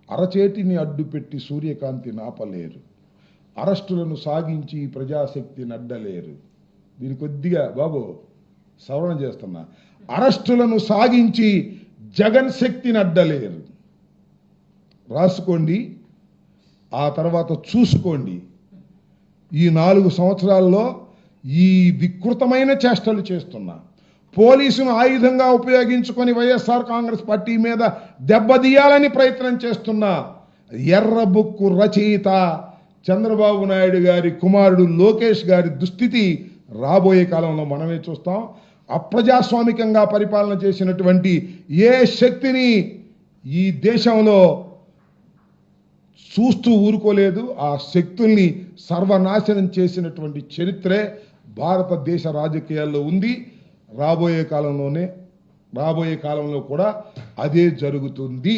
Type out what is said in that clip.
అరచేతిని అడ్డుపెట్టి సూర్యకాంతి నాపలేరు, అరెస్టులను సాగించి ప్రజాశక్తిని అడ్డలేరు. దీని కొద్దిగా బాబు సవరణ చేస్తున్నా. అరెస్టులను సాగించి జగన్ శక్తిని అడ్డలేరు. రాసుకోండి, ఆ తర్వాత చూసుకోండి. ఈ 4 సంవత్సరాల్లో ఈ వికృతమైన చేష్టలు చేస్తున్నా, పోలీసును ఆయుధంగా ఉపయోగించుకొని వైఎస్ఆర్ కాంగ్రెస్ పార్టీ మీద దెబ్బతీయాలని ప్రయత్నం చేస్తున్నా ఎర్రబుక్కు రచయిత చంద్రబాబు నాయుడు గారి కుమారుడు లోకేష్ గారి దుస్థితి రాబోయే కాలంలో మనమే చూస్తాం. అప్రజాస్వామికంగా పరిపాలన చేసినటువంటి ఏ శక్తిని ఈ దేశంలో చూస్తూ ఊరుకోలేదు. ఆ శక్తుల్ని సర్వనాశనం చేసినటువంటి చరిత్రే భారతదేశ రాజకీయాల్లో ఉంది. రాబోయే కాలంలో కూడా అదే జరుగుతుంది.